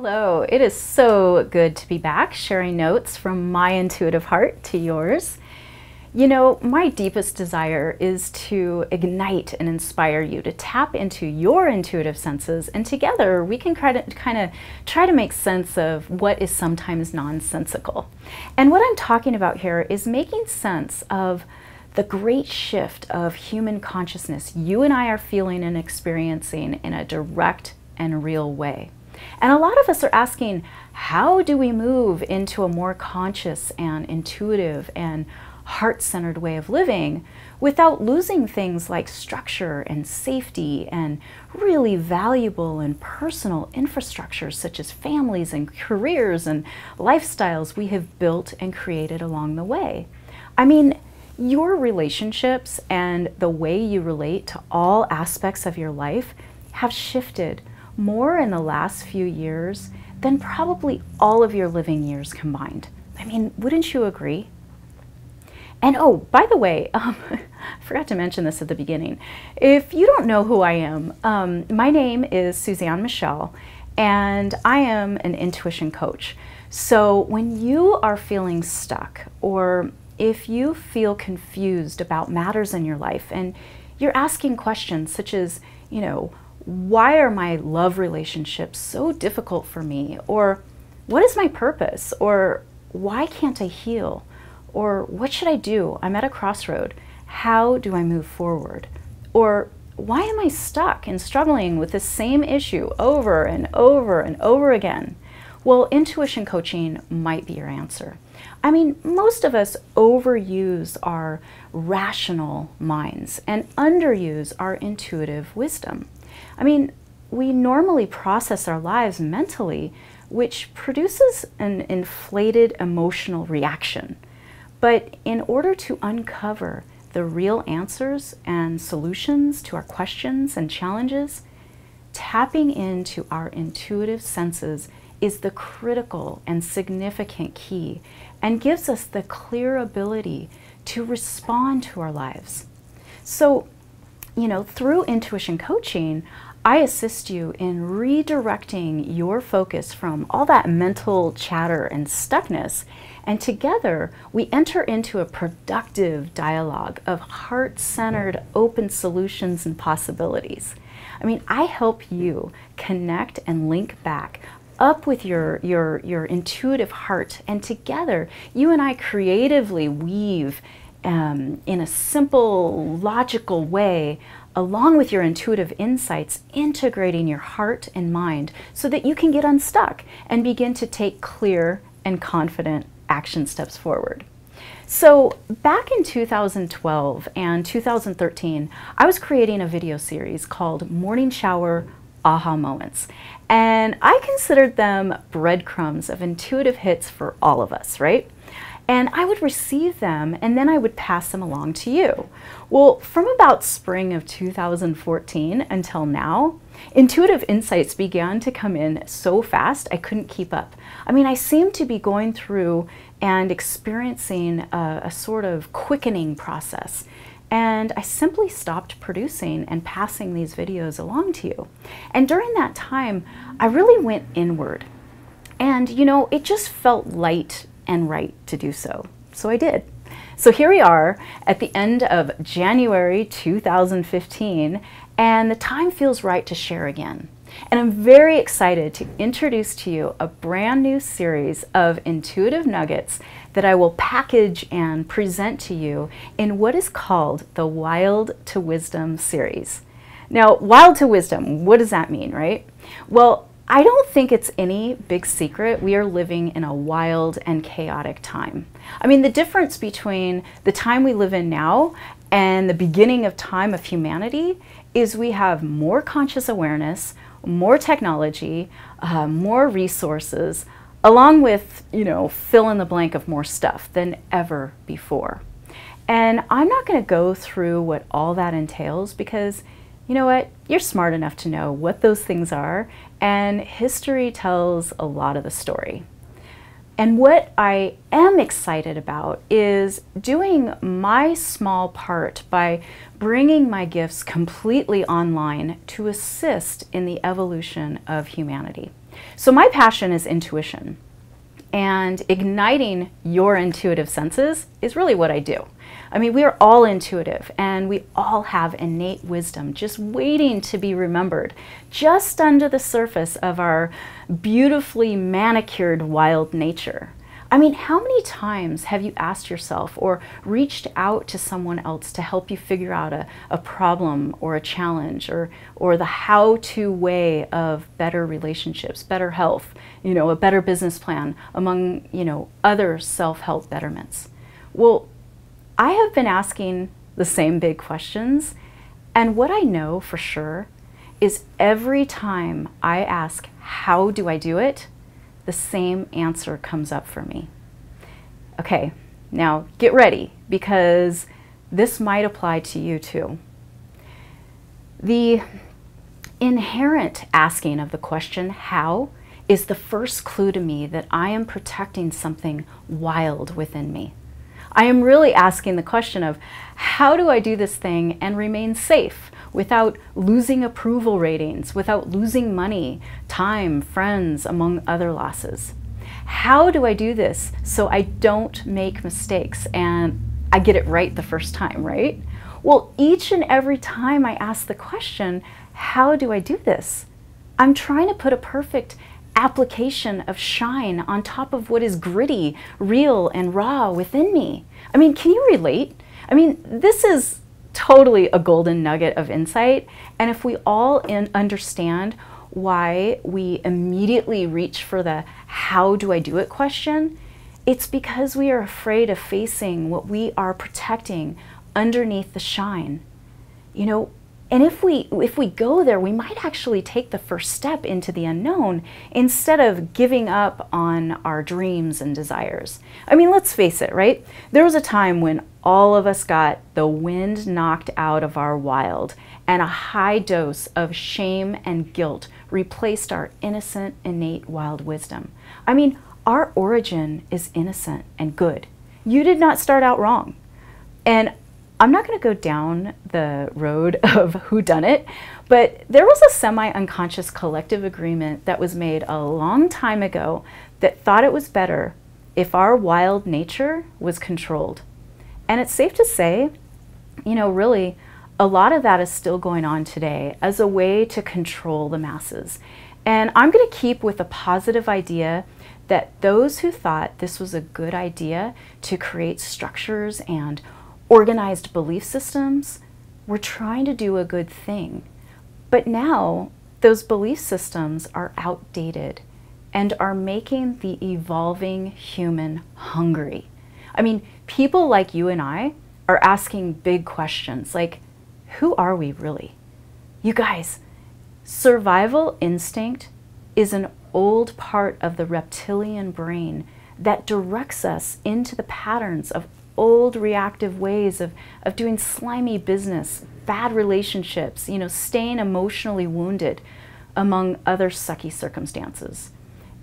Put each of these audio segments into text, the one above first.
Hello, it is so good to be back sharing notes from my intuitive heart to yours. You know, my deepest desire is to ignite and inspire you to tap into your intuitive senses, and together we can kind of try to make sense of what is sometimes nonsensical. And what I'm talking about here is making sense of the great shift of human consciousness you and I are feeling and experiencing in a direct and real way. And a lot of us are asking, how do we move into a more conscious and intuitive and heart-centered way of living without losing things like structure and safety and really valuable and personal infrastructures such as families and careers and lifestyles we have built and created along the way? I mean, your relationships and the way you relate to all aspects of your life have shifted more in the last few years than probably all of your living years combined. I mean, wouldn't you agree? And oh, by the way, I forgot to mention this at the beginning. If you don't know who I am, my name is Suzanne Michelle, and I am an intuition coach. So when you are feeling stuck, or if you feel confused about matters in your life, and you're asking questions such as, you know, why are my love relationships so difficult for me? Or what is my purpose? Or why can't I heal? Or what should I do? I'm at a crossroad. How do I move forward? Or why am I stuck and struggling with the same issue over and over and over again? Well, intuition coaching might be your answer. I mean, most of us overuse our rational minds and underuse our intuitive wisdom. I mean, we normally process our lives mentally, which produces an inflated emotional reaction. But in order to uncover the real answers and solutions to our questions and challenges, tapping into our intuitive senses is the critical and significant key and gives us the clear ability to respond to our lives. So, you know, through intuition coaching, I assist you in redirecting your focus from all that mental chatter and stuckness, and together we enter into a productive dialogue of heart-centered, open solutions and possibilities. I mean, I help you connect and link back up with your intuitive heart, and together you and I creatively weave in a simple, logical way, along with your intuitive insights, integrating your heart and mind so that you can get unstuck and begin to take clear and confident action steps forward. So back in 2012 and 2013, I was creating a video series called Morning Shower Aha Moments. And I considered them breadcrumbs of intuitive hits for all of us, right? And I would receive them and then I would pass them along to you. Well, from about spring of 2014 until now, intuitive insights began to come in so fast I couldn't keep up. I mean, I seemed to be going through and experiencing a sort of quickening process. And I simply stopped producing and passing these videos along to you. And during that time, I really went inward. And you know, it just felt light and right to do so. So I did. So here we are at the end of January 2015, and the time feels right to share again. And I'm very excited to introduce to you a brand new series of intuitive nuggets that I will package and present to you in what is called the Wild to Wisdom series. Now, Wild to Wisdom, what does that mean, right? Well, I don't think it's any big secret we are living in a wild and chaotic time. I mean, the difference between the time we live in now and the beginning of time of humanity is we have more conscious awareness, more technology, more resources, along with, you know, fill in the blank of more stuff than ever before. And I'm not going to go through what all that entails because, you know what, you're smart enough to know what those things are, and history tells a lot of the story. And what I am excited about is doing my small part by bringing my gifts completely online to assist in the evolution of humanity. So my passion is intuition, and igniting your intuitive senses is really what I do. I mean, we are all intuitive, and we all have innate wisdom just waiting to be remembered, just under the surface of our beautifully manicured wild nature. I mean, how many times have you asked yourself or reached out to someone else to help you figure out a problem or a challenge, or the how-to way of better relationships, better health, a better business plan, among, other self-help betterments? Well, I have been asking the same big questions, and what I know for sure is every time I ask, how do I do it? The same answer comes up for me. Okay, now get ready, because this might apply to you too. The inherent asking of the question, how, is the first clue to me that I am protecting something wild within me. I am really asking the question of, how do I do this thing and remain safe without losing approval ratings, without losing money, time, friends, among other losses? How do I do this so I don't make mistakes and I get it right the first time, right? Well, each and every time I ask the question, how do I do this? I'm trying to put a perfect application of shine on top of what is gritty, real, and raw within me. I mean, can you relate? I mean, this is totally a golden nugget of insight, and if we all understand why we immediately reach for the how do I do it question, it's because we are afraid of facing what we are protecting underneath the shine. And if we go there, we might actually take the first step into the unknown instead of giving up on our dreams and desires. I mean, let's face it, right? There was a time when all of us got the wind knocked out of our wild, and a high dose of shame and guilt replaced our innocent, innate wild wisdom. I mean, our origin is innocent and good. You did not start out wrong. And I'm not going to go down the road of whodunit, but there was a semi-unconscious collective agreement that was made a long time ago that thought it was better if our wild nature was controlled. And it's safe to say, really, a lot of that is still going on today as a way to control the masses. And I'm going to keep with a positive idea that those who thought this was a good idea to create structures and organized belief systems were trying to do a good thing. But now those belief systems are outdated and are making the evolving human hungry. I mean, people like you and I are asking big questions like, who are we really? You guys, survival instinct is an old part of the reptilian brain that directs us into the patterns of old reactive ways of doing slimy business, bad relationships, staying emotionally wounded, among other sucky circumstances.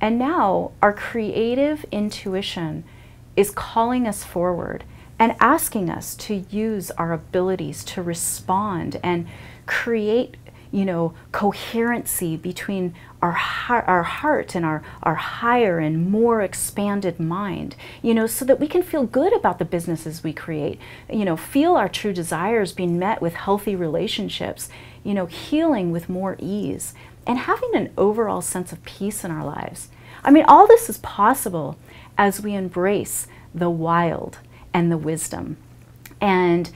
And now our creative intuition is calling us forward and asking us to use our abilities to respond and create coherency between our heart and our higher and more expanded mind, so that we can feel good about the businesses we create, feel our true desires being met with healthy relationships, healing with more ease, and having an overall sense of peace in our lives. I mean, all this is possible as we embrace the wild and the wisdom and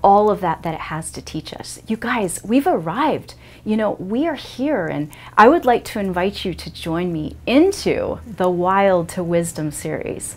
all of that it has to teach us. You guys, we've arrived. We are here, and I would like to invite you to join me into the Wild to Wisdom series.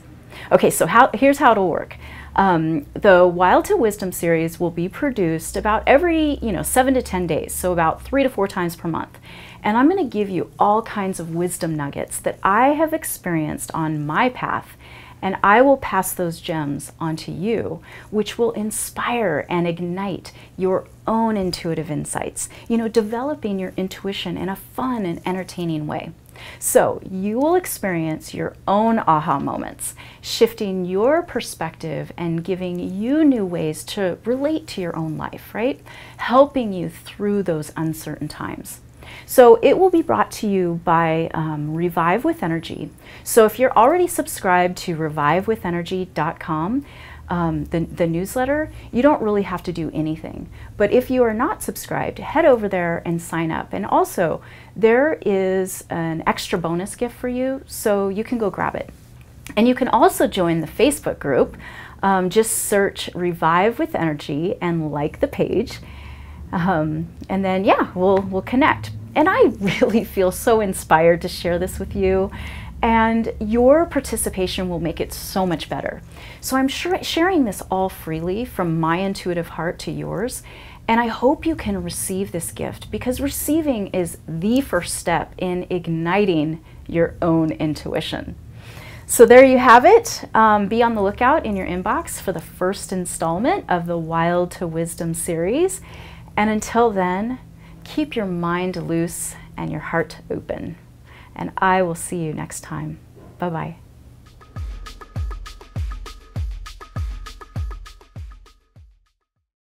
Okay, so here's how it'll work. The Wild to Wisdom series will be produced about every 7 to 10 days, so about 3 to 4 times per month. And I'm going to give you all kinds of wisdom nuggets that I have experienced on my path, and I will pass those gems on to you, which will inspire and ignite your own intuitive insights, developing your intuition in a fun and entertaining way. So you will experience your own aha moments, shifting your perspective and giving you new ways to relate to your own life, right? Helping you through those uncertain times. So it will be brought to you by Revive with Energy. So if you're already subscribed to revivewithenergy.com, the newsletter, you don't really have to do anything. But if you are not subscribed, head over there and sign up. And also, there is an extra bonus gift for you, so you can go grab it. And you can also join the Facebook group. Just search Revive with Energy and like the page. And then, yeah, we'll connect. And I really feel so inspired to share this with you. And your participation will make it so much better. So I'm sharing this all freely from my intuitive heart to yours. And I hope you can receive this gift, because receiving is the first step in igniting your own intuition. So there you have it. Be on the lookout in your inbox for the first installment of the Wild to Wisdom series. And until then, keep your mind loose and your heart open. And I will see you next time. Bye-bye.